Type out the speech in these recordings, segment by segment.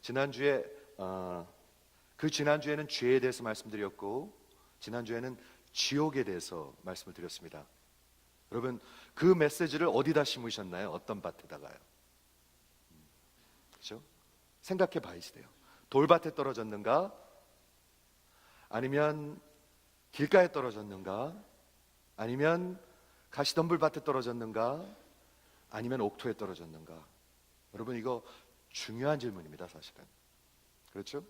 지난주에 그 지난주에는 죄에 대해서 말씀드렸고 지난주에는 지옥에 대해서 말씀을 드렸습니다. 여러분 그 메시지를 어디다 심으셨나요? 어떤 밭에다가요? 그렇죠? 생각해 봐야 돼요. 돌밭에 떨어졌는가? 아니면 길가에 떨어졌는가? 아니면 가시덤불밭에 떨어졌는가? 아니면 옥토에 떨어졌는가? 여러분 이거 중요한 질문입니다. 사실은. 그렇죠?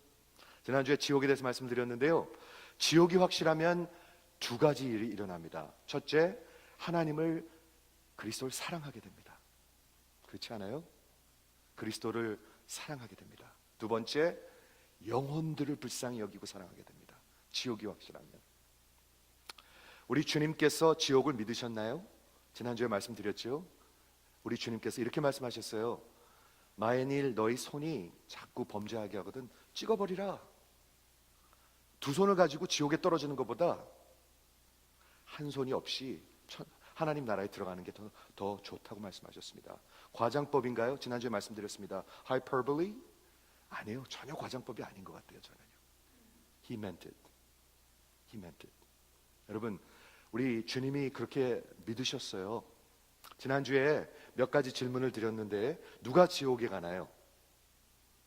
지난주에 지옥에 대해서 말씀드렸는데요, 지옥이 확실하면 두 가지 일이 일어납니다. 첫째, 하나님을, 그리스도를 사랑하게 됩니다. 그렇지 않아요? 그리스도를 사랑하게 됩니다. 두 번째, 영혼들을 불쌍히 여기고 사랑하게 됩니다. 지옥이 확실하면. 우리 주님께서 지옥을 믿으셨나요? 지난주에 말씀드렸죠. 우리 주님께서 이렇게 말씀하셨어요. 만일 너희 손이 자꾸 범죄하게 하거든 찍어버리라. 두 손을 가지고 지옥에 떨어지는 것보다 한 손이 없이 하나님 나라에 들어가는 게 더 좋다고 말씀하셨습니다. 과장법인가요? 지난주에 말씀드렸습니다. Hyperbole? 아니에요. 전혀 과장법이 아닌 것 같아요. 저는요. He meant it. He meant it. 여러분 우리 주님이 그렇게 믿으셨어요. 지난주에 몇 가지 질문을 드렸는데 누가 지옥에 가나요?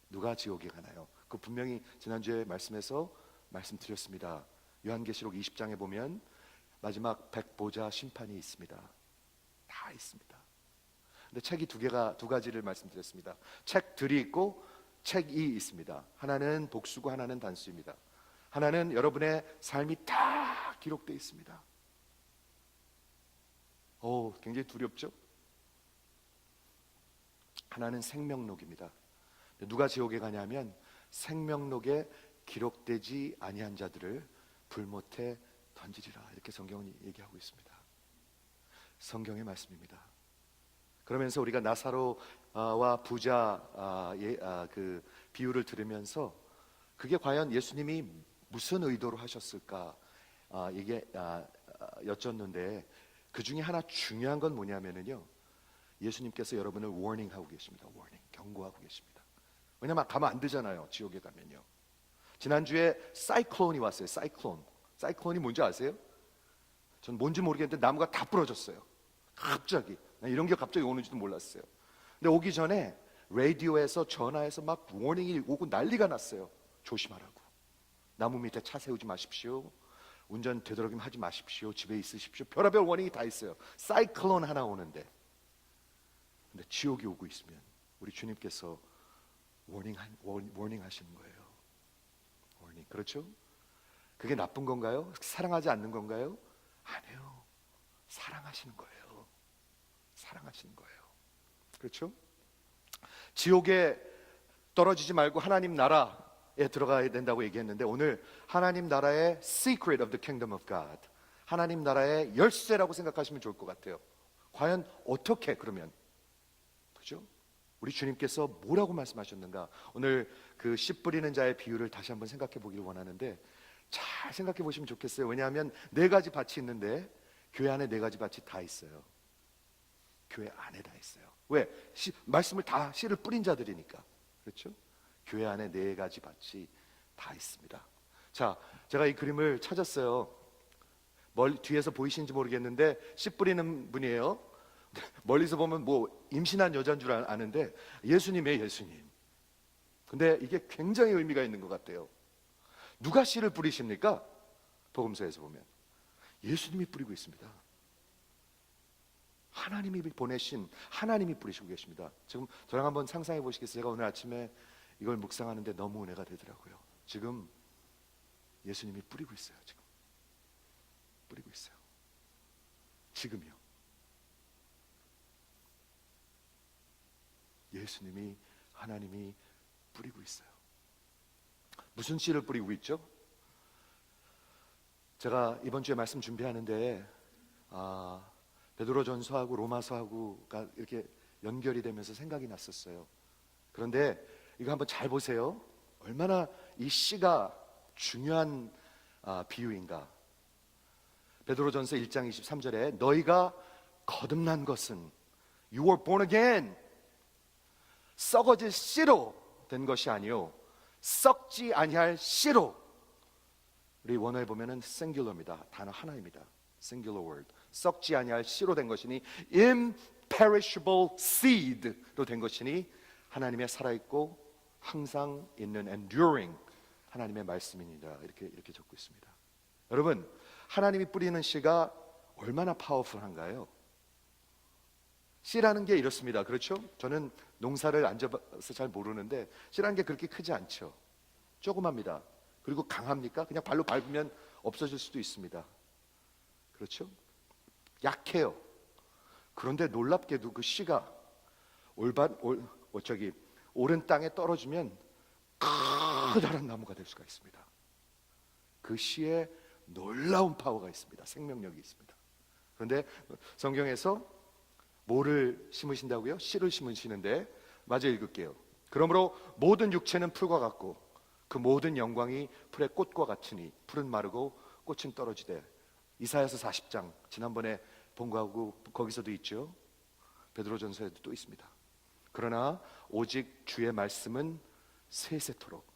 누가 지옥에 가나요? 그 분명히 지난주에 말씀에서 말씀드렸습니다. 요한계시록 20장에 보면 마지막 백보자 심판이 있습니다. 다 있습니다. 근데 책이 두 가지를 말씀드렸습니다. 책들이 있고 책이 있습니다. 하나는 복수고 하나는 단수입니다. 하나는 여러분의 삶이 다 기록되어 있습니다. 굉장히 두렵죠? 하나는 생명록입니다. 누가 지옥에 가냐면 생명록에 기록되지 아니한 자들을 불못에 던지리라. 이렇게 성경은 얘기하고 있습니다. 성경의 말씀입니다. 그러면서 우리가 나사로와 부자의 그 비유를 들으면서 그게 과연 예수님이 무슨 의도로 하셨을까 이게 여쭙는데 그 중에 하나 중요한 건 뭐냐면요, 예수님께서 여러분을 워닝하고 계십니다. 워닝, 경고하고 계십니다. 왜냐면 가면 안 되잖아요. 지옥에 가면요. 지난주에 사이클론이 왔어요. 사이클론이 뭔지 아세요? 전 뭔지 모르겠는데 나무가 다 부러졌어요. 갑자기. 이런 게 갑자기 오는지도 몰랐어요. 근데 오기 전에 라디오에서 전화해서 막 워닝이 오고 난리가 났어요. 조심하라고. 나무 밑에 차 세우지 마십시오. 운전 되도록이면 하지 마십시오. 집에 있으십시오. 별의별 워닝이 다 있어요. 사이클론 하나 오는데. 근데 지옥이 오고 있으면 우리 주님께서 워닝 하시는 거예요. 워닝. 그렇죠? 그게 나쁜 건가요? 사랑하지 않는 건가요? 아니에요. 사랑하시는 거예요. 사랑하시는 거예요. 그렇죠? 지옥에 떨어지지 말고 하나님 나라에 들어가야 된다고 얘기했는데 오늘 하나님 나라의 secret of the kingdom of God, 하나님 나라의 열쇠라고 생각하시면 좋을 것 같아요. 과연 어떻게 그러면? 그죠? 우리 주님께서 뭐라고 말씀하셨는가? 오늘 그 씨 뿌리는 자의 비유를 다시 한번 생각해 보기를 원하는데 잘 생각해 보시면 좋겠어요. 왜냐하면 네 가지 밭이 있는데 교회 안에 네 가지 밭이 다 있어요. 교회 안에 다 있어요. 왜? 말씀을 다 씨를 뿌린 자들이니까. 그렇죠? 교회 안에 네 가지 밭이 다 있습니다. 자, 제가 이 그림을 찾았어요. 뒤에서 보이시는지 모르겠는데 씨 뿌리는 분이에요. 멀리서 보면 뭐 임신한 여자인 줄 아는데 예수님이에요. 예수님. 근데 이게 굉장히 의미가 있는 것 같아요. 누가 씨를 뿌리십니까? 복음서에서 보면 예수님이 뿌리고 있습니다. 하나님이 보내신, 하나님이 뿌리시고 계십니다. 지금 저랑 한번 상상해 보시겠어요? 제가 오늘 아침에 이걸 묵상하는데 너무 은혜가 되더라고요. 지금 예수님이 뿌리고 있어요. 지금 뿌리고 있어요. 지금이요. 예수님이, 하나님이 뿌리고 있어요. 무슨 씨를 뿌리고 있죠? 제가 이번 주에 말씀 준비하는데 베드로전서하고 로마서하고가 이렇게 연결이 되면서 생각이 났었어요. 그런데 이거 한번 잘 보세요. 얼마나 이 씨가 중요한 비유인가. 베드로전서 1장 23절에 너희가 거듭난 것은 You were born again, 썩어질 씨로 된 것이 아니요 썩지 아니할 씨로. 우리 원어에 보면은 singular입니다. 단어 하나입니다. singular word. 썩지 아니할 씨로 된 것이니 imperishable seed로 된 것이니 하나님의 살아있고 항상 있는 enduring 하나님의 말씀입니다. 이렇게 적고 있습니다. 여러분, 하나님이 뿌리는 씨가 얼마나 파워풀한가요? 씨라는 게 이렇습니다. 그렇죠? 저는 농사를 안 져봐서 잘 모르는데 씨라는 게 그렇게 크지 않죠. 조그맣니다. 그리고 강합니까? 그냥 발로 밟으면 없어질 수도 있습니다. 그렇죠? 약해요. 그런데 놀랍게도 그 씨가 오른 땅에 떨어지면 커다란 나무가 될 수가 있습니다. 그 씨에 놀라운 파워가 있습니다. 생명력이 있습니다. 그런데 성경에서 뭐를 심으신다고요? 씨를 심으시는데 마저 읽을게요. 그러므로 모든 육체는 풀과 같고 그 모든 영광이 풀의 꽃과 같으니 풀은 마르고 꽃은 떨어지되. 이사야서 40장 지난번에 본 거하고 거기서도 있죠. 베드로전서에도 또 있습니다. 그러나 오직 주의 말씀은 세세토록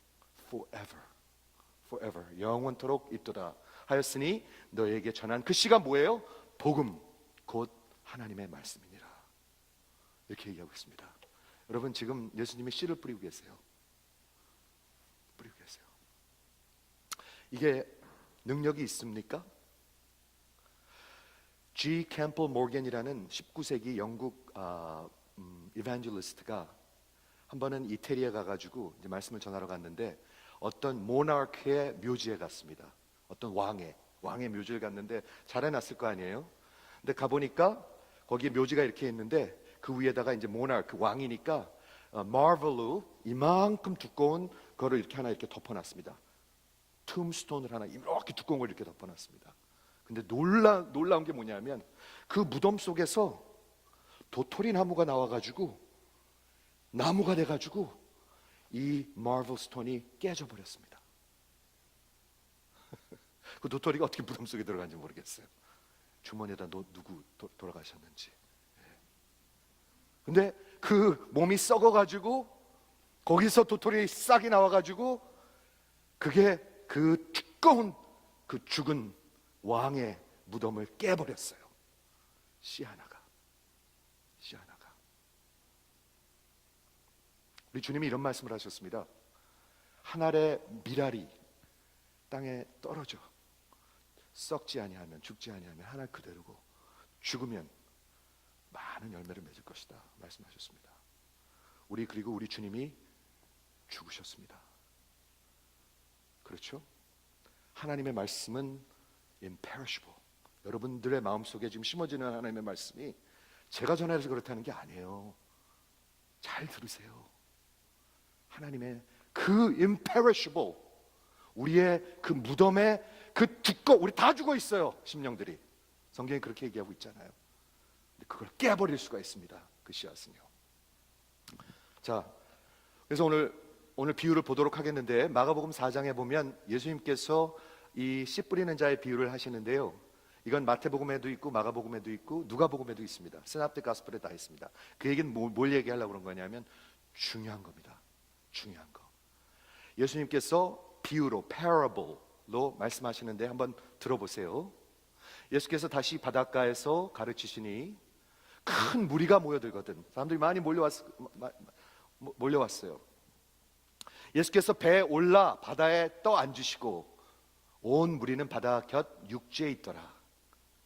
forever 영원토록 있도다 하였으니 너에게 전한 그 씨가 뭐예요? 복음 곧 하나님의 말씀이니라. 이렇게 얘기하고 있습니다. 여러분, 지금 예수님이 씨를 뿌리고 계세요. 뿌리고 계세요. 이게 능력이 있습니까? G. 캠플 모건이라는 19세기 영국 이반젤리스트가 한 번은 이태리에 가가지고 이제 말씀을 전하러 갔는데 어떤 모나크의 묘지에 갔습니다. 어떤 왕의 묘지를 갔는데 잘 해놨을 거 아니에요. 근데 가보니까 거기에 묘지가 이렇게 있는데 그 위에다가 이제 모나크 왕이니까 마블로 이만큼 두꺼운 거를 이렇게 하나 이렇게 덮어놨습니다. 툼스톤을 하나 이렇게 두꺼운 걸 이렇게 덮어놨습니다. 근데 놀라운 게 뭐냐면 그 무덤 속에서 도토리 나무가 나와가지고 나무가 돼가지고 이 마블 스톤이 깨져버렸습니다. 그 도토리가 어떻게 무덤 속에 들어간지 모르겠어요. 주머니에다 누구 돌아가셨는지. 근데 그 몸이 썩어가지고 거기서 도토리 싹이 나와가지고 그게 그 두꺼운 그 죽은 왕의 무덤을 깨버렸어요. 씨 하나가. 우리 주님이 이런 말씀을 하셨습니다. 한 알의 밀알이 땅에 떨어져 썩지 아니하면, 죽지 아니하면 한 알 그대로고 죽으면 많은 열매를 맺을 것이다 말씀하셨습니다. 그리고 우리 주님이 죽으셨습니다. 그렇죠? 하나님의 말씀은 imperishable. 여러분들의 마음속에 지금 심어지는 하나님의 말씀이 제가 전해서 그렇다는 게 아니에요. 잘 들으세요. 하나님의 그 imperishable, 우리의 그 무덤에 그 우리 다 죽어 있어요. 심령들이. 성경이 그렇게 얘기하고 있잖아요. 근데 그걸 깨버릴 수가 있습니다. 그 씨앗은요. 자, 그래서 오늘 비유를 보도록 하겠는데 마가복음 4장에 보면 예수님께서 이 씨 뿌리는 자의 비유를 하시는데요. 이건 마태복음에도 있고 마가복음에도 있고 누가복음에도 있습니다. 시납틱 가스펠에 다 있습니다. 그 얘기는 뭘 얘기하려고 그런 거냐면 중요한 겁니다. 중요한 거. 예수님께서 비유로 parable로 말씀하시는데 한번 들어보세요. 예수께서 다시 바닷가에서 가르치시니 큰 무리가 모여들거든. 사람들이 많이 몰려왔어요. 예수께서 배에 올라 바다에 떠 앉으시고 온 무리는 바다 곁 육지에 있더라.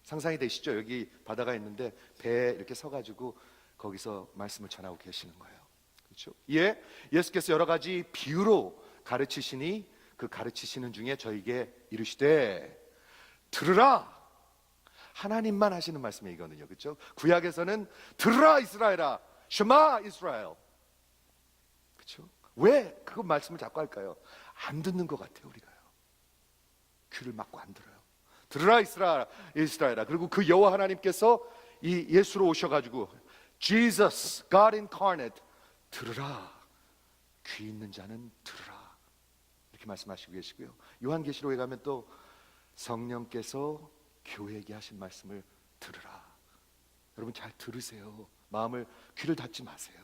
상상이 되시죠? 여기 바다가 있는데 배에 이렇게 서가지고 거기서 말씀을 전하고 계시는 거예요. 그렇죠? 예, 예수께서 여러 가지 비유로 가르치시니 그 가르치시는 중에 저에게 이르시되 들으라. 하나님만 하시는 말씀이거든요. 그렇죠? 구약에서는 들으라 이스라엘아, 쉐마 이스라엘. 그렇죠? 왜 그 말씀을 자꾸 할까요? 안 듣는 것 같아요. 우리가요. 귀를 막고 안 들어요. 들으라 이스라엘아. 그리고 그 여호와 하나님께서 이 예수로 오셔가지고 Jesus, God incarnate, 들으라. 귀 있는 자는 들으라. 이렇게 말씀하시고 계시고요. 요한계시록에 가면 또 성령께서 교회에게 하신 말씀을 들으라. 여러분 잘 들으세요. 귀를 닫지 마세요.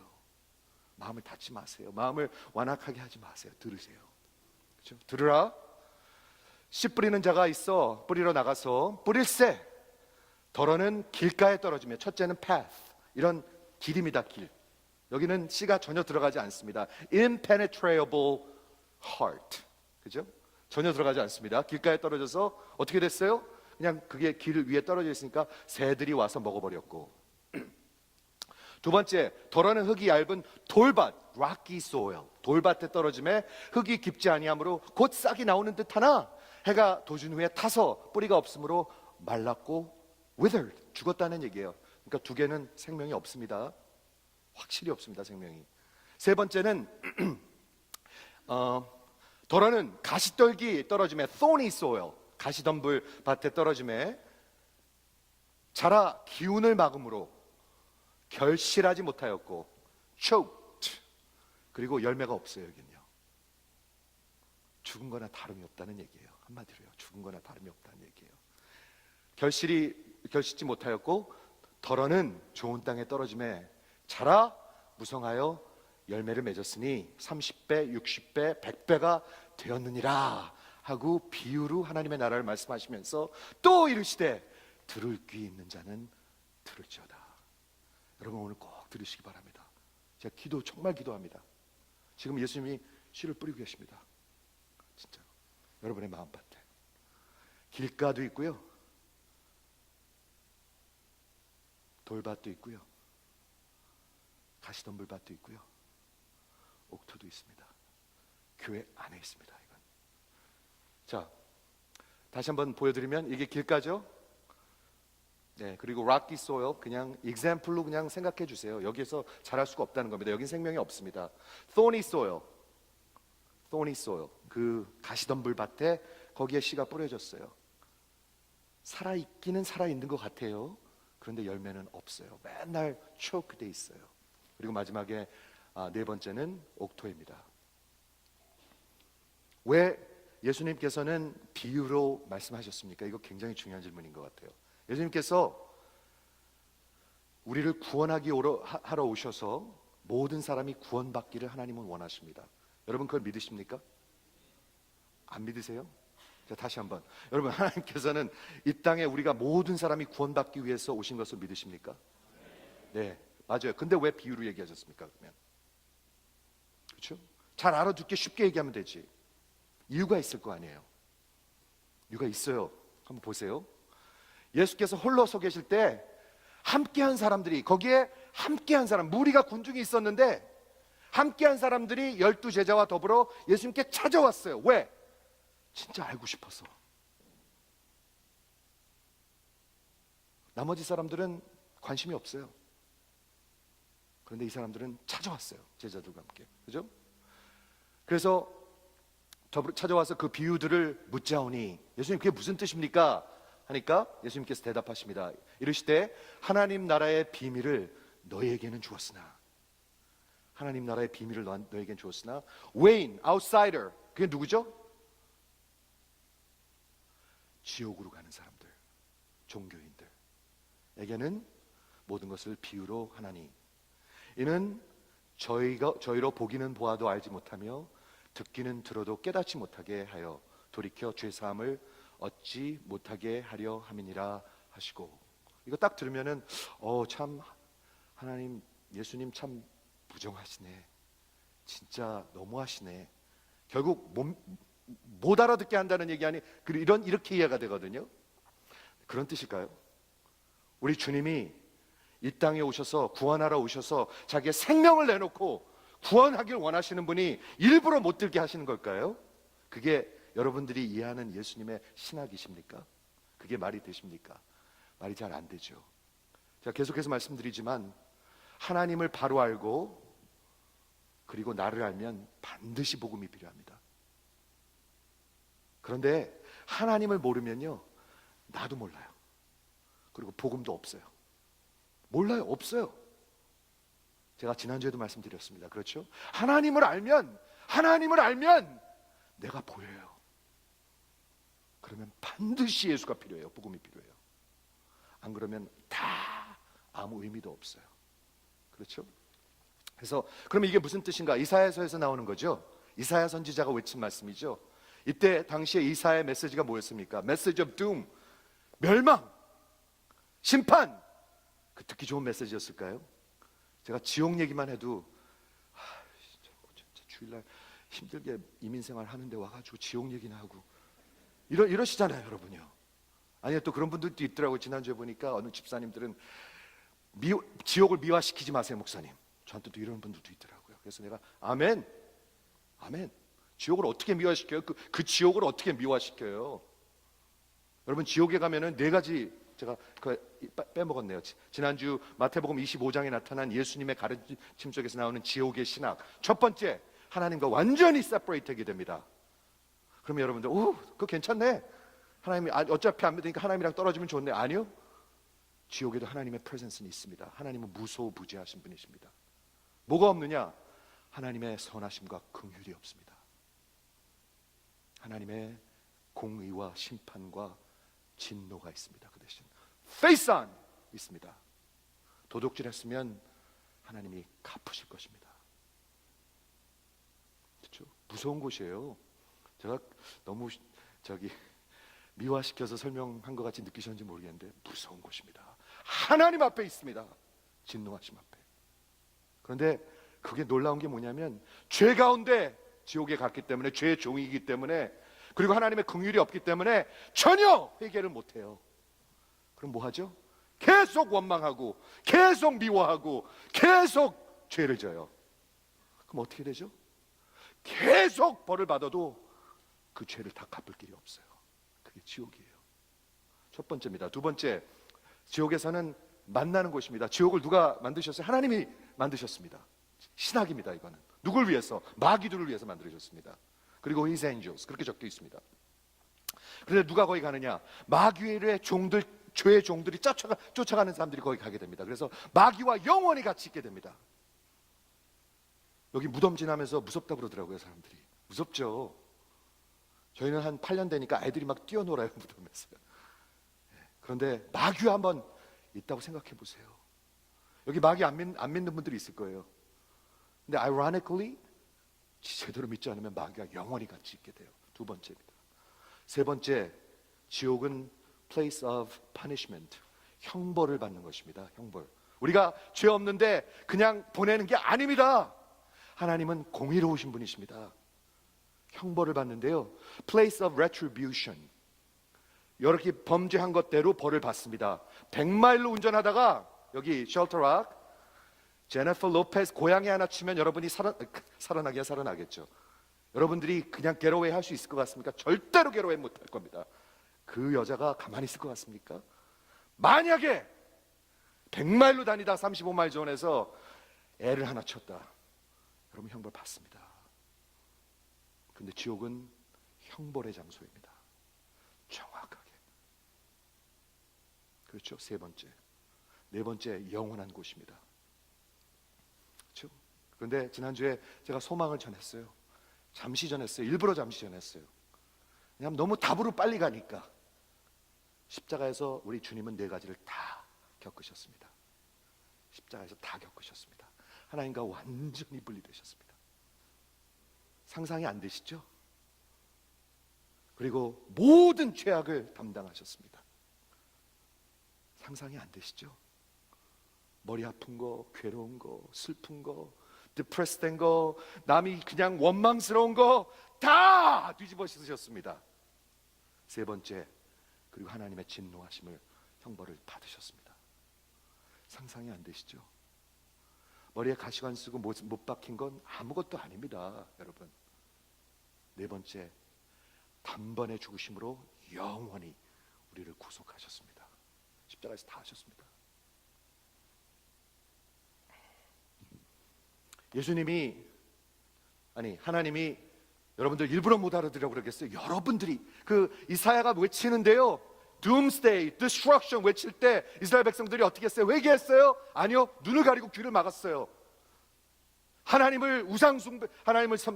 마음을 닫지 마세요. 마음을 완악하게 하지 마세요. 들으세요. 그렇죠? 들으라. 씨 뿌리는 자가 있어 뿌리러 나가서 뿌릴새. 덜어는 길가에 떨어지며, 첫째는 path, 이런 길입니다. 길. 여기는 씨가 전혀 들어가지 않습니다. impenetrable heart, 그죠? 전혀 들어가지 않습니다. 길가에 떨어져서 어떻게 됐어요? 그냥 그게 길 위에 떨어져 있으니까 새들이 와서 먹어버렸고, 두 번째, 덜어는 흙이 얇은 돌밭, rocky soil, 돌밭에 떨어짐에 흙이 깊지 아니하므로 곧 싹이 나오는 듯하나 해가 도준 후에 타서 뿌리가 없으므로 말랐고 withered, 죽었다는 얘기예요. 그러니까 두 개는 생명이 없습니다. 확실히 없습니다, 생명이. 세 번째는 덜어는 가시떨기 떨어짐에 thorny soil, 가시덤불 밭에 떨어짐에 자라 기운을 막음으로 결실하지 못하였고 choked, 그리고 열매가 없어요. 여기는요, 죽은 거나 다름이 없다는 얘기예요. 한마디로요, 죽은 거나 다름이 없다는 얘기예요. 결실지 못하였고 덜어는 좋은 땅에 떨어짐에 자라 무성하여 열매를 맺었으니 30배, 60배, 100배가 되었느니라 하고 비유로 하나님의 나라를 말씀하시면서 또 이르시되 들을 귀 있는 자는 들을지어다. 여러분 오늘 꼭 들으시기 바랍니다. 제가 정말 기도합니다. 지금 예수님이 씨를 뿌리고 계십니다. 진짜로 여러분의 마음밭에 길가도 있고요, 돌밭도 있고요, 가시덤불밭도 있고요, 옥토도 있습니다. 교회 안에 있습니다. 이건. 자, 다시 한번 보여드리면 이게 길가죠. 네, 그리고 rocky soil, 그냥 example로 그냥 생각해 주세요. 여기에서 자랄 수가 없다는 겁니다. 여긴 생명이 없습니다. thorny soil, 그 가시덤불밭에 거기에 씨가 뿌려졌어요. 살아있기는 살아있는 것 같아요. 그런데 열매는 없어요. 맨날 choke돼 있어요. 그리고 마지막에 네 번째는 옥토입니다. 왜 예수님께서는 비유로 말씀하셨습니까? 이거 굉장히 중요한 질문인 것 같아요. 예수님께서 우리를 구원하기 하러 오셔서 모든 사람이 구원받기를 하나님은 원하십니다. 여러분 그걸 믿으십니까? 안 믿으세요? 자, 다시 한번, 여러분 하나님께서는 이 땅에 우리가 모든 사람이 구원받기 위해서 오신 것을 믿으십니까? 네, 맞아요. 근데 왜 비유로 얘기하셨습니까? 그러면 그렇죠? 잘 알아듣기 쉽게 얘기하면 되지. 이유가 있을 거 아니에요. 이유가 있어요. 한번 보세요. 예수께서 홀로 서 계실 때 함께한 사람들이, 거기에 함께한 사람, 무리가 군중이 있었는데 함께한 사람들이 12제자와 더불어 예수님께 찾아왔어요. 왜? 진짜 알고 싶어서. 나머지 사람들은 관심이 없어요. 그런데 이 사람들은 찾아왔어요. 제자들과 함께. 그죠? 그래서 찾아와서 그 비유들을 묻자오니, 예수님 그게 무슨 뜻입니까? 하니까 예수님께서 대답하십니다. 이르시되 하나님 나라의 비밀을 너희에게는 주었으나, 하나님 나라의 비밀을 너희에게는 주었으나 외인, 아웃사이더, 그게 누구죠? 지옥으로 가는 사람들, 종교인들에게는 모든 것을 비유로 하나니, 이는 저희로 보기는 보아도 알지 못하며 듣기는 들어도 깨닫지 못하게 하여 돌이켜 죄사함을 얻지 못하게 하려 함이니라 하시고. 이거 딱 들으면은 참 하나님, 예수님 참 부정하시네, 진짜 너무하시네, 결국 못 알아듣게 한다는 얘기 아니, 이렇게 이해가 되거든요. 그런 뜻일까요? 우리 주님이 이 땅에 오셔서 구원하러 오셔서 자기의 생명을 내놓고 구원하길 원하시는 분이 일부러 못 들게 하시는 걸까요? 그게 여러분들이 이해하는 예수님의 신학이십니까? 그게 말이 되십니까? 말이 잘 안 되죠. 제가 계속해서 말씀드리지만 하나님을 바로 알고 그리고 나를 알면 반드시 복음이 필요합니다. 그런데 하나님을 모르면요, 나도 몰라요. 그리고 복음도 없어요. 몰라요. 없어요. 제가 지난주에도 말씀드렸습니다. 그렇죠? 하나님을 알면 내가 보여요. 그러면 반드시 예수가 필요해요. 복음이 필요해요. 안 그러면 다 아무 의미도 없어요. 그렇죠? 그래서 그러면 이게 무슨 뜻인가? 이사야서에서 나오는 거죠. 이사야 선지자가 외친 말씀이죠. 이때 당시에 이사야의 메시지가 뭐였습니까? 메시지 오브 둠, 멸망, 심판. 그 듣기 좋은 메시지였을까요? 제가 지옥 얘기만 해도 진짜 주일날 힘들게 이민생활 하는데 와가지고 지옥 얘기나 하고 이러시잖아요, 여러분요. 아니 또 그런 분들도 있더라고요. 지난주에 보니까 어느 집사님들은 지옥을 미화시키지 마세요, 목사님. 저한테도 이런 분들도 있더라고요. 그래서 내가 아멘, 아멘. 지옥을 어떻게 미화시켜요? 그 지옥을 어떻게 미화시켜요? 여러분, 지옥에 가면은 네 가지, 제가 빼먹었네요. 지난주 마태복음 25장에 나타난 예수님의 가르침 속에서 나오는 지옥의 신학. 첫 번째, 하나님과 완전히 세퍼레이트하게 됩니다. 그러면 여러분들, 그거 괜찮네. 하나님이 어차피 안 믿으니까 하나님이랑 떨어지면 좋네. 아니요. 지옥에도 하나님의 프레젠스는 있습니다. 하나님은 무소부재하신 분이십니다. 뭐가 없느냐? 하나님의 선하심과 긍휼이 없습니다. 하나님의 공의와 심판과 진노가 있습니다. 그 대신 face on 있습니다. 도둑질했으면 하나님이 갚으실 것입니다. 그렇죠? 무서운 곳이에요. 제가 너무 미화시켜서 설명한 것 같이 느끼셨는지 모르겠는데 무서운 곳입니다. 하나님 앞에 있습니다. 진노하심 앞에. 그런데 그게 놀라운 게 뭐냐면 죄 가운데 지옥에 갔기 때문에, 죄의 종이기 때문에, 그리고 하나님의 긍휼이 없기 때문에 전혀 회개를 못해요. 그럼 뭐 하죠? 계속 원망하고 계속 미워하고 계속 죄를 져요. 그럼 어떻게 되죠? 계속 벌을 받아도 그 죄를 다 갚을 길이 없어요. 그게 지옥이에요. 첫 번째입니다. 두 번째, 지옥에서는 만나는 곳입니다. 지옥을 누가 만드셨어요? 하나님이 만드셨습니다. 신학입니다. 이거는 누굴 위해서? 마귀들을 위해서 만들어졌습니다. 그리고 His angels, 그렇게 적혀 있습니다. 그런데 누가 거기 가느냐? 마귀의 종들, 죄의 종들이 쫓아가는 사람들이 거기 가게 됩니다. 그래서 마귀와 영원히 같이 있게 됩니다. 여기 무덤 지나면서 무섭다고 그러더라고요, 사람들이. 무섭죠. 저희는 한 8년 되니까 애들이 막 뛰어놀아요, 무덤에서. 그런데 마귀와 한번 있다고 생각해 보세요. 여기 마귀 안 믿는 분들이 있을 거예요. 근데 ironically 제대로 믿지 않으면 마귀가 영원히 같이 있게 돼요. 두 번째입니다. 세 번째, 지옥은 place of punishment, 형벌을 받는 것입니다. 형벌. 우리가 죄 없는데 그냥 보내는 게 아닙니다. 하나님은 공의로우신 분이십니다. 형벌을 받는데요, place of retribution, 이렇게 범죄한 것대로 벌을 받습니다. 100마일로 운전하다가 여기 쉘터락 제니퍼 로페스 고양이 하나 치면 여러분이 살아나긴 살아나겠죠. 여러분들이 그냥 게러웨이 할 수 있을 것 같습니까? 절대로 게러웨이 못할 겁니다. 그 여자가 가만히 있을 것 같습니까? 만약에 100마일로 다니다 35마일 존에서 애를 하나 쳤다, 여러분 형벌 받습니다. 근데 지옥은 형벌의 장소입니다. 정확하게. 그렇죠? 세 번째. 네 번째, 영원한 곳입니다. 그렇죠? 그런데 지난주에 제가 소망을 전했어요. 잠시 전했어요. 일부러 잠시 전했어요. 왜냐하면 너무 답으로 빨리 가니까. 십자가에서 우리 주님은 네 가지를 다 겪으셨습니다. 십자가에서 다 겪으셨습니다. 하나님과 완전히 분리되셨습니다. 상상이 안 되시죠? 그리고 모든 죄악을 담당하셨습니다. 상상이 안 되시죠? 머리 아픈 거, 괴로운 거, 슬픈 거, 디프레스 된 거, 남이 그냥 원망스러운 거 다 뒤집어 씌우셨습니다. 세 번째, 그리고 하나님의 진노하심을, 형벌을 받으셨습니다. 상상이 안 되시죠? 머리에 가시관 쓰고 못 박힌 건 아무것도 아닙니다, 여러분. 네 번째, 단번에 죽으심으로 영원히 우리를 구속하셨습니다. 십자가에서 다 하셨습니다. 하나님이 여러분들 일부러 못 알아들으라고 그러겠어요. 여러분들이 이사야가 외치는데요, Doomsday, Destruction 외칠 때 이스라엘 백성들이 어떻게 했어요? 회개했어요? 아니요, 눈을 가리고 귀를 막았어요. 하나님을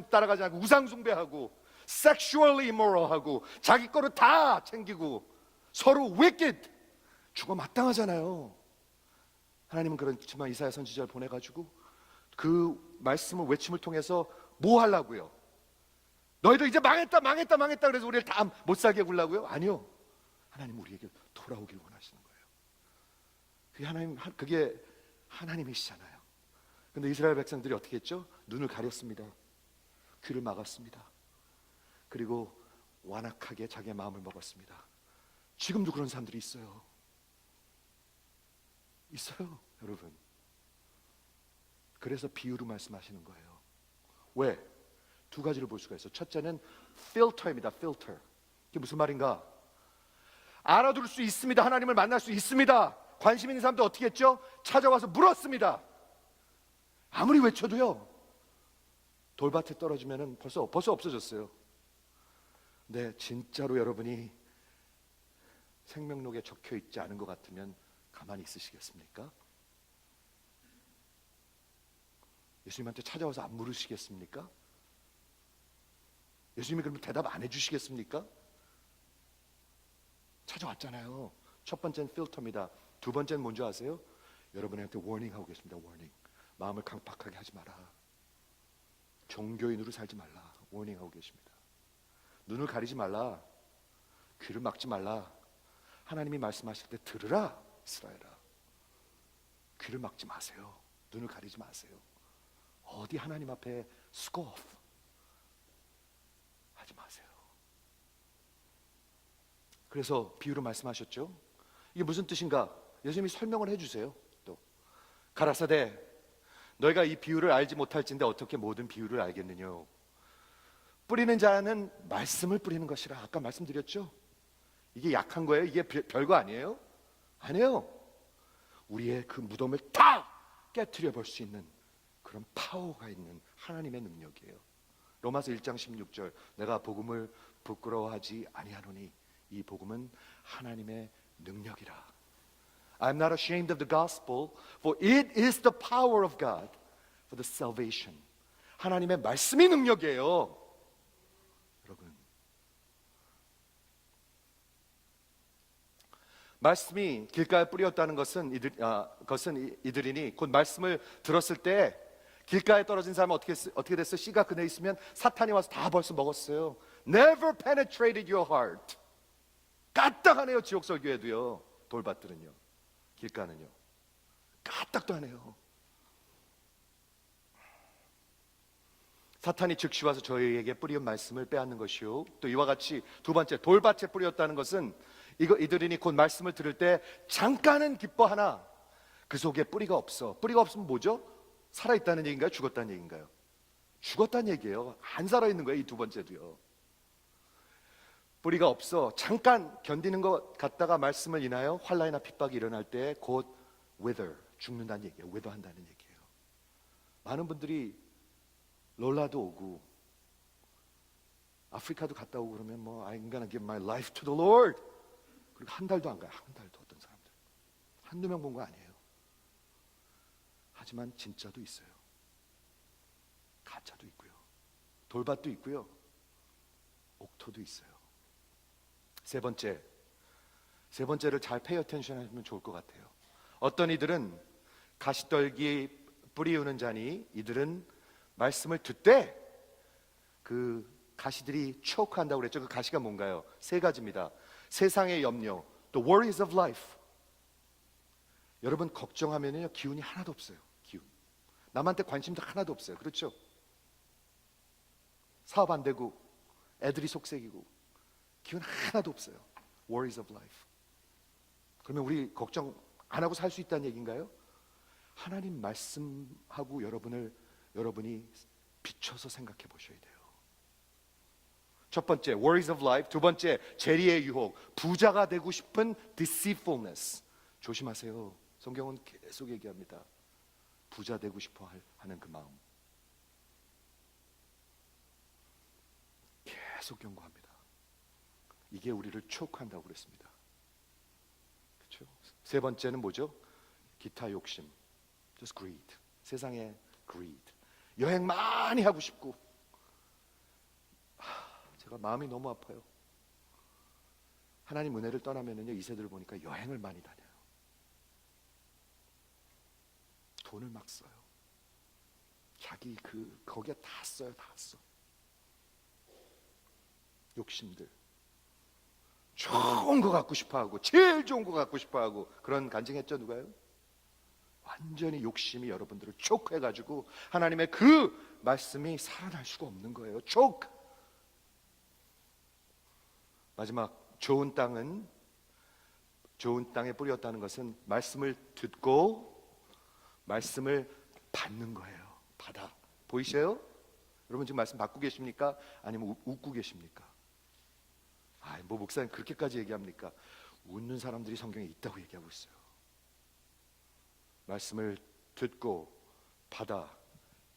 따라가지 않고 우상숭배하고 sexually immoral하고 자기 거를 다 챙기고 서로 wicked, 죽어 마땅하잖아요. 하나님은 그렇지만 이사야 선지자를 보내가지고 그 말씀을 외침을 통해서 뭐 하려고요? 너희들 이제 망했다 망했다 망했다 그래서 우리를 다 못 살게 굴라고요? 아니요. 하나님 우리에게 돌아오길 원하시는 거예요. 그게 하나님이시잖아요. 근데 이스라엘 백성들이 어떻게 했죠? 눈을 가렸습니다. 귀를 막았습니다. 그리고 완악하게 자기의 마음을 먹었습니다. 지금도 그런 사람들이 있어요. 있어요, 여러분. 그래서 비유로 말씀하시는 거예요. 왜? 두 가지를 볼 수가 있어요. 첫째는 필터입니다. 필터. 이게 무슨 말인가? 알아둘 수 있습니다. 하나님을 만날 수 있습니다. 관심 있는 사람도 어떻게 했죠? 찾아와서 물었습니다. 아무리 외쳐도요, 돌밭에 떨어지면 벌써 없어졌어요. 근데 진짜로 여러분이 생명록에 적혀 있지 않은 것 같으면 가만히 있으시겠습니까? 예수님한테 찾아와서 안 물으시겠습니까? 예수님이 그러면 대답 안 해주시겠습니까? 찾아왔잖아요. 첫 번째는 필터입니다. 두 번째는 뭔지 아세요? 여러분한테 워닝하고 계십니다. 워닝. 마음을 강팍하게 하지 마라. 종교인으로 살지 말라. 워닝하고 계십니다. 눈을 가리지 말라. 귀를 막지 말라. 하나님이 말씀하실 때 들으라. 이스라엘아. 귀를 막지 마세요. 눈을 가리지 마세요. 어디 하나님 앞에 스코프 하지 마세요. 그래서 비유로 말씀하셨죠. 이게 무슨 뜻인가? 예수님이 설명을 해주세요. 또 가라사대 너희가 이 비유를 알지 못할진데 어떻게 모든 비유를 알겠느냐. 뿌리는 자는 말씀을 뿌리는 것이라. 아까 말씀드렸죠. 이게 약한 거예요? 이게 별거 아니에요? 아니에요. 우리의 그 무덤을 다 깨트려 볼 수 있는 그런 파워가 있는 하나님의 능력이에요. 로마서 1장 16절 내가 복음을 부끄러워하지 아니하노니 이 복음은 하나님의 능력이라. I'm not ashamed of the gospel, for it is the power of God for the salvation. 하나님의 말씀이 능력이에요. 여러분, 말씀이 길가에 뿌렸다는 것은 이들이니 곧 말씀을 들었을 때 길가에 떨어진 사람은 어떻게 됐어요? 씨가 그네 있으면 사탄이 와서 다 벌써 먹었어요. Never penetrated your heart. 까딱하네요. 지옥 설교에도요. 돌밭들은요. 길가는요. 까딱도 안 해요. 사탄이 즉시 와서 저희에게 뿌린 말씀을 빼앗는 것이요. 또 이와 같이 두 번째 돌밭에 뿌렸다는 것은 이들이니 곧 말씀을 들을 때 잠깐은 기뻐하나 그 속에 뿌리가 없어. 뿌리가 없으면 뭐죠? 살아있다는 얘기인가요? 죽었다는 얘기인가요? 죽었다는 얘기예요. 안 살아있는 거예요. 이 두 번째도요. 뿌리가 없어 잠깐 견디는 것 같다가 말씀을 인하여 환난이나 핍박이 일어날 때 곧 wither, 죽는다는 얘기예요. wither한다는 얘기예요. 많은 분들이 롤라도 오고 아프리카도 갔다 오고 그러면 뭐 I'm gonna give my life to the Lord. 그리고 한 달도 안 가요. 한 달도. 어떤 사람들 한두 명 본 거 아니에요. 하지만 진짜도 있어요. 가짜도 있고요. 돌밭도 있고요. 옥토도 있어요. 세 번째를 잘 pay attention 하시면 좋을 것 같아요. 어떤 이들은 가시떨기 뿌리우는 자니 이들은 말씀을 듣되 그 가시들이 choke한다고 그랬죠. 그 가시가 뭔가요? 세 가지입니다. 세상의 염려, the worries of life. 여러분 걱정하면요 기운이 하나도 없어요. 기운. 남한테 관심도 하나도 없어요. 그렇죠? 사업 안 되고 애들이 속색이고 기운 하나도 없어요. worries of life. 그러면 우리 걱정 안 하고 살 수 있다는 얘기인가요? 하나님 말씀하고 여러분이 비춰서 생각해 보셔야 돼요. 첫 번째 worries of life, 두 번째 재리의 유혹, 부자가 되고 싶은 deceitfulness. 조심하세요. 성경은 계속 얘기합니다. 부자 되고 싶어 하는 그 마음 계속 경고합니다. 이게 우리를 초크한다고 그랬습니다. 그렇죠? 세 번째는 뭐죠? 기타 욕심, just greed. 세상의 greed. 여행 많이 하고 싶고 제가 마음이 너무 아파요. 하나님 은혜를 떠나면은요 이 세대를 보니까 여행을 많이 다녀요. 돈을 막 써요. 자기 거기에 다 써요. 다 써. 욕심들. 좋은 거 갖고 싶어하고 제일 좋은 거 갖고 싶어하고 그런 간증했죠. 누가요? 완전히 욕심이 여러분들을 촉해가지고 하나님의 그 말씀이 살아날 수가 없는 거예요. 마지막 좋은 땅에 뿌렸다는 것은 말씀을 듣고 말씀을 받는 거예요. 받아. 보이세요? 여러분 지금 말씀 받고 계십니까? 아니면 웃고 계십니까? 뭐 목사님 그렇게까지 얘기합니까? 웃는 사람들이 성경에 있다고 얘기하고 있어요. 말씀을 듣고 받아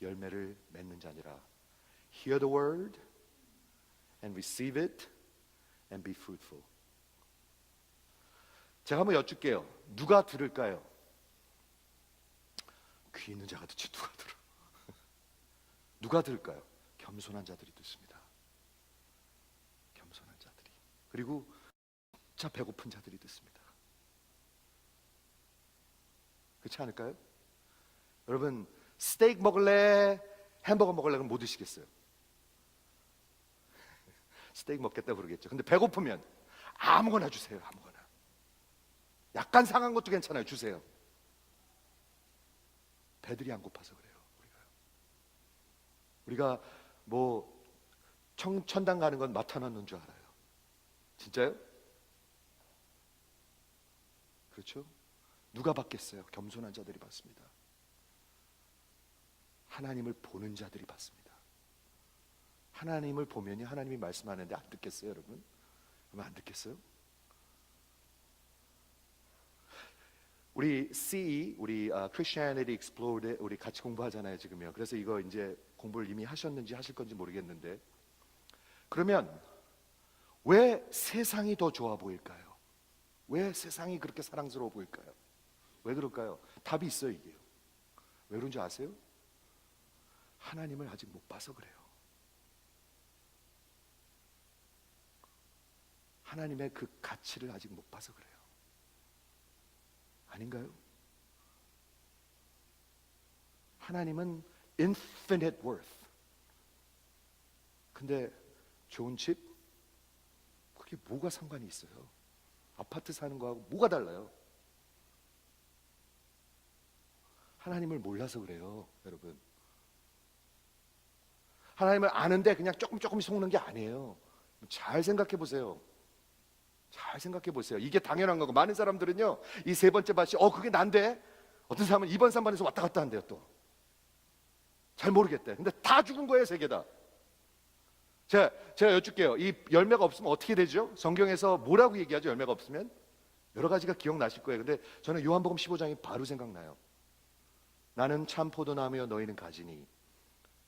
열매를 맺는 자니라. Hear the word and receive it and be fruitful. 제가 한번 여쭐게요. 누가 들을까요? 귀 있는 자가 듣지 누가 들어? 누가 들을까요? 겸손한 자들이 듣습니다. 겸손한 자들이. 그리고 진짜 배고픈 자들이 듣습니다. 그렇지 않을까요? 여러분 스테이크 먹을래? 햄버거 먹을래? 그럼 뭐 드시겠어요? 스테이크 먹겠다 그러겠죠. 근데 배고프면 아무거나 주세요. 아무거나. 약간 상한 것도 괜찮아요. 주세요. 배들이 안 고파서 그래요. 우리가 뭐 천당 가는 건 마타 넣는 줄 알아요. 진짜요? 그렇죠? 누가 받겠어요? 겸손한 자들이 받습니다. 하나님을 보는 자들이 받습니다. 하나님을 보면요, 하나님이 말씀하는데 안 듣겠어요, 여러분? 그러면 안 듣겠어요? 우리 CE, 우리 Christianity Explored 우리 같이 공부하잖아요, 지금요. 그래서 이거 이제 공부를 이미 하셨는지 하실 건지 모르겠는데, 그러면 왜 세상이 더 좋아 보일까요? 왜 세상이 그렇게 사랑스러워 보일까요? 왜 그럴까요? 답이 있어요, 이게요. 왜 그런지 아세요? 하나님을 아직 못 봐서 그래요. 하나님의 그 가치를 아직 못 봐서 그래요. 아닌가요? 하나님은 infinite worth. 근데 좋은 집? 그게 뭐가 상관이 있어요? 아파트 사는 거하고 뭐가 달라요? 하나님을 몰라서 그래요, 여러분. 하나님을 아는데 그냥 조금 속는 게 아니에요. 잘 생각해 보세요. 잘 생각해 보세요. 이게 당연한 거고, 많은 사람들은요, 이 세 번째 밭이 그게 난데, 어떤 사람은 2번 3번에서 왔다 갔다 한대요. 또 잘 모르겠대. 근데 다 죽은 거예요, 세 개 다. 제가 여쭐게요. 이 열매가 없으면 어떻게 되죠? 성경에서 뭐라고 얘기하죠? 열매가 없으면 여러 가지가 기억나실 거예요. 근데 저는 요한복음 15장이 바로 생각나요. 나는 참 포도나무여 너희는 가지니.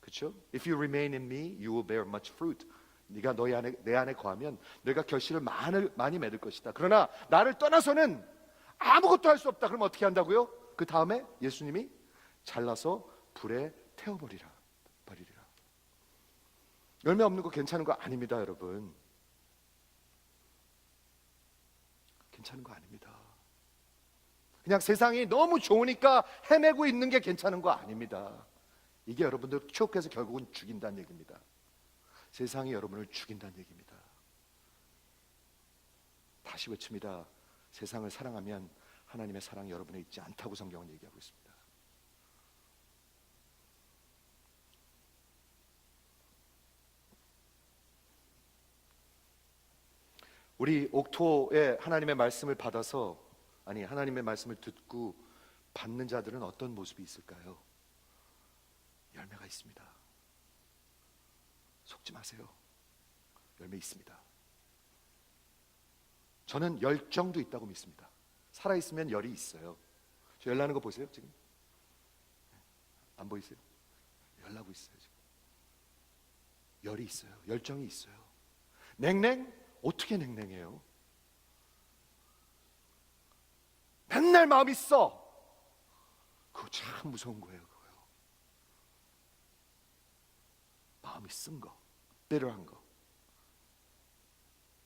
그렇죠? If you remain in me, you will bear much fruit. 네가 내 안에 거하면 너희가 결실을 많이 맺을 것이다. 그러나 나를 떠나서는 아무것도 할 수 없다. 그럼 어떻게 한다고요? 그 다음에 예수님이 잘라서 불에 태워버리라. 버리리라. 열매 없는 거 괜찮은 거 아닙니다, 여러분. 괜찮은 거 아닙니다. 그냥 세상이 너무 좋으니까 헤매고 있는 게 괜찮은 거 아닙니다. 이게 여러분들 추억해서 결국은 죽인다는 얘기입니다. 세상이 여러분을 죽인다는 얘기입니다. 다시 외칩니다. 세상을 사랑하면 하나님의 사랑이 여러분에 있지 않다고 성경은 얘기하고 있습니다. 우리 옥토에 하나님의 말씀을 받아서, 아니 하나님의 말씀을 듣고 받는 자들은 어떤 모습이 있을까요? 열매가 있습니다. 속지 마세요. 열매 있습니다. 저는 열정도 있다고 믿습니다. 살아있으면 열이 있어요. 저 열나는 거 보세요, 지금? 안 보이세요? 열나고 있어요, 지금. 열이 있어요. 열정이 있어요. 냉랭? 어떻게 냉랭해요? 맨날 마음이 써. 그거 참 무서운 거예요, 그거요. 마음이 쓴 거, bitter 거,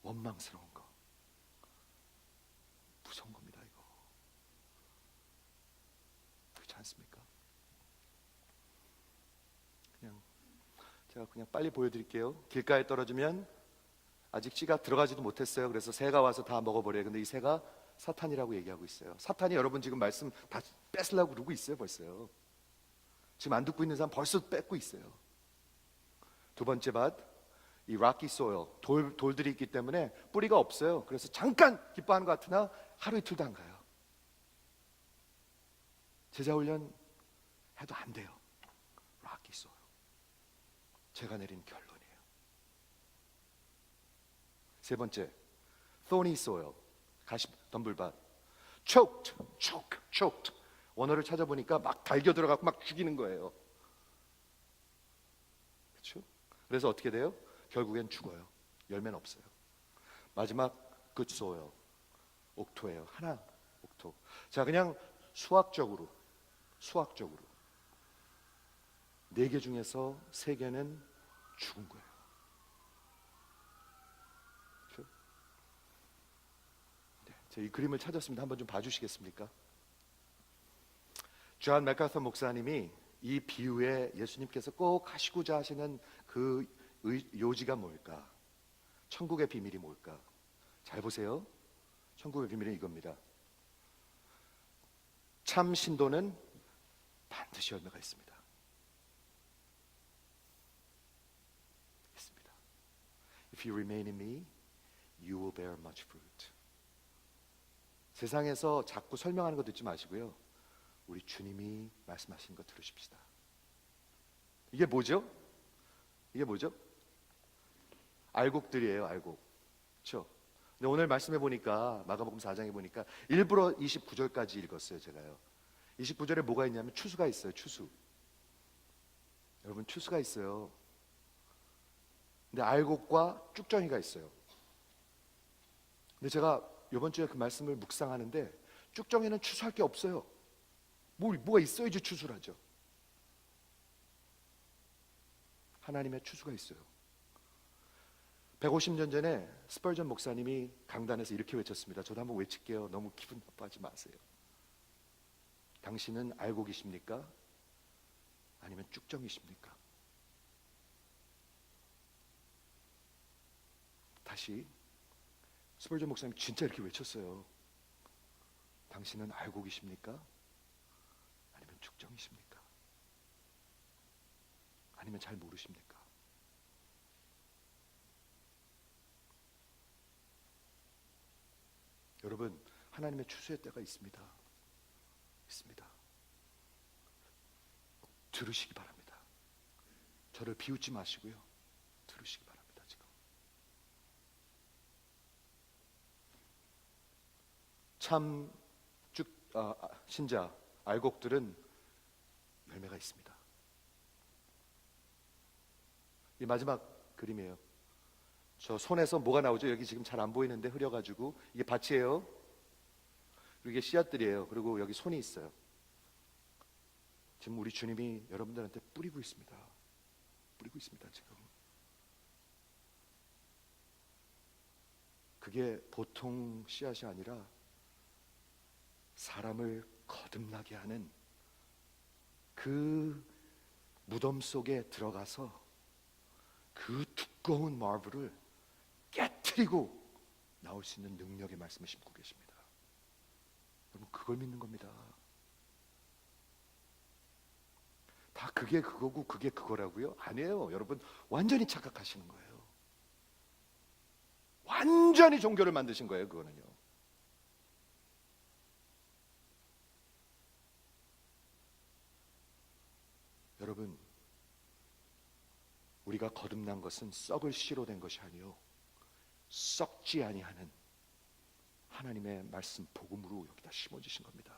원망스러운 거, 무서운 겁니다, 이거. 그렇지 않습니까? 제가 그냥 빨리 보여드릴게요. 길가에 떨어지면 아직 씨가 들어가지도 못했어요. 그래서 새가 와서 다 먹어버려요. 근데 이 새가 사탄이라고 얘기하고 있어요. 사탄이 여러분 지금 말씀 다 뺏으려고 그러고 있어요. 벌써요. 지금 안 듣고 있는 사람 벌써 뺏고 있어요. 두 번째 밭, 이 rocky soil, 돌들이 있기 때문에 뿌리가 없어요. 그래서 잠깐 기뻐하는 것 같으나 하루 이틀도 안 가요. 제자 훈련 해도 안 돼요. rocky soil. 제가 내린 결론이에요. 세 번째, thorny soil, 가시 덤불밭. choked. 원어를 찾아보니까 막 달겨 들어가고 막 죽이는 거예요. 그렇죠? 그래서 어떻게 돼요? 결국엔 죽어요. 열매는 없어요. 마지막 good soil, 옥토예요. 하나, 옥토. 자, 그냥 수학적으로 4개 중에서 3개는 죽은 거예요. 그렇죠? 네, 제가 이 그림을 찾았습니다. 한번 좀 봐주시겠습니까? 존 맥카서 목사님이 이 비유에 예수님께서 꼭 하시고자 하시는 그 요지가 뭘까? 천국의 비밀이 뭘까? 잘 보세요. 천국의 비밀은 이겁니다. 참 신도는 반드시 열매가 있습니다. If you remain in me, you will bear much fruit. 세상에서 자꾸 설명하는 거 듣지 마시고요. 우리 주님이 말씀하시는 거 들으십시다. 이게 뭐죠? 알곡들이에요, 알곡. 그렇죠? 근데 오늘 말씀해 보니까 마가복음 4장에 보니까 일부러 29절까지 읽었어요, 제가요. 29절에 뭐가 있냐면 추수가 있어요, 추수. 여러분, 추수가 있어요. 근데 알곡과 쭉정이가 있어요. 근데 제가 이번 주에 그 말씀을 묵상하는데 쭉정이는 추수할 게 없어요. 뭐가 있어야지 추수를 하죠. 하나님의 추수가 있어요. 150년 전에 스펄전 목사님이 강단에서 이렇게 외쳤습니다. 저도 한번 외칠게요. 너무 기분 나빠하지 마세요. 당신은 알곡이십니까? 아니면 쭉정이십니까? 다시 스펄전 목사님이 진짜 이렇게 외쳤어요. 당신은 알곡이십니까? 아니면 쭉정이십니까? 아니면 잘 모르십니까? 여러분, 하나님의 추수의 때가 있습니다. 들으시기 바랍니다. 저를 비웃지 마시고요. 들으시기 바랍니다. 지금 참 신자 알곡들은 열매가 있습니다. 이 마지막 그림이에요. 저 손에서 뭐가 나오죠? 여기 지금 잘 안 보이는데 흐려가지고 이게 밭이에요. 그리고 이게 씨앗들이에요. 그리고 여기 손이 있어요. 지금 우리 주님이 여러분들한테 뿌리고 있습니다. 지금. 그게 보통 씨앗이 아니라 사람을 거듭나게 하는 그 무덤 속에 들어가서 그 두꺼운 마블을 깨트리고 나올 수 있는 능력의 말씀을 심고 계십니다. 여러분, 그걸 믿는 겁니다. 다 그게 그거고 그게 그거라고요? 아니에요. 여러분, 완전히 착각하시는 거예요. 완전히 종교를 만드신 거예요. 그거는요. 여러분, 우리가 거듭난 것은 썩을 씨로 된 것이 아니요 썩지 아니하는 하나님의 말씀 복음으로 여기다 심어주신 겁니다.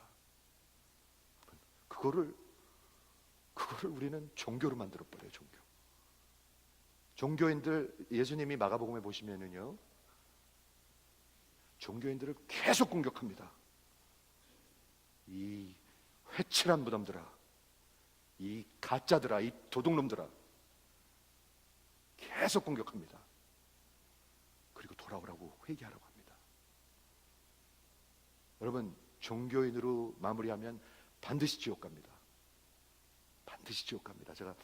그거를 우리는 종교로 만들어 버려요. 종교인들, 예수님이 마가복음에 보시면은요, 종교인들을 계속 공격합니다. 이 회칠한 무덤들아, 이 가짜들아, 이 도둑놈들아, 계속 공격합니다. 그리고 돌아오라고 회개하라고 합니다. 여러분, 종교인으로 마무리하면 반드시 지옥 갑니다. 제가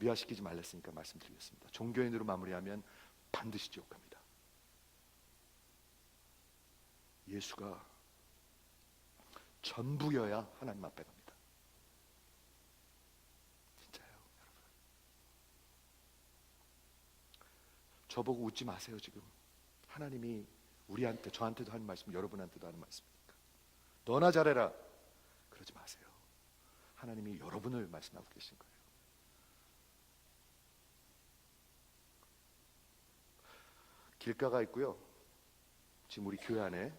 미화시키지 말랬으니까 말씀드리겠습니다. 종교인으로 마무리하면 반드시 지옥 갑니다. 예수가 전부여야 하나님 앞에 갑니다. 진짜요, 여러분. 저보고 웃지 마세요. 지금 하나님이 우리한테, 저한테도 하는 말씀, 여러분한테도 하는 말씀이니까 너나 잘해라 그러지 마세요. 하나님이 여러분을 말씀하고 계신 거예요. 길가가 있고요, 지금 우리 교회 안에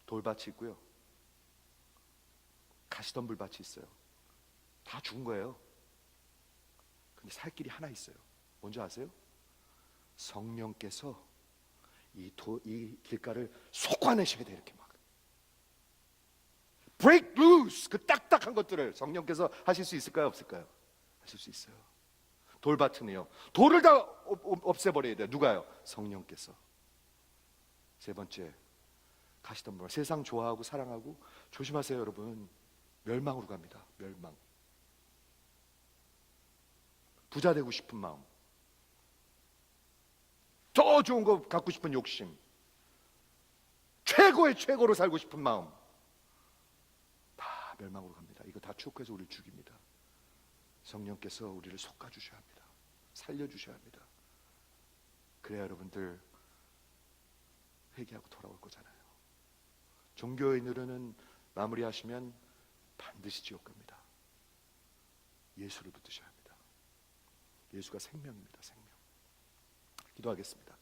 돌밭이 있고요, 가시덤불밭이 있어요. 다 죽은 거예요. 근데 살 길이 하나 있어요. 뭔지 아세요? 성령께서 이 길가를 솎아내셔야 돼. 이렇게 막 break loose, 그 딱딱한 것들을 성령께서 하실 수 있을까요, 없을까요? 하실 수 있어요. 돌밭은요, 돌을 다 없애버려야 돼요. 누가요? 성령께서. 세 번째, 가시덤불. 세상 좋아하고 사랑하고, 조심하세요 여러분, 멸망으로 갑니다. 멸망. 부자 되고 싶은 마음, 더 좋은 거 갖고 싶은 욕심, 최고의 최고로 살고 싶은 마음, 다 멸망으로 갑니다. 이거 다 추억해서 우리를 죽입니다. 성령께서 우리를 솎아주셔야 합니다. 살려주셔야 합니다. 그래야 여러분들 회개하고 돌아올 거잖아요. 종교인으로는 마무리하시면 반드시 지옥 갑니다. 예수를 붙드셔야 합니다. 예수가 생명입니다. 생명. 기도하겠습니다.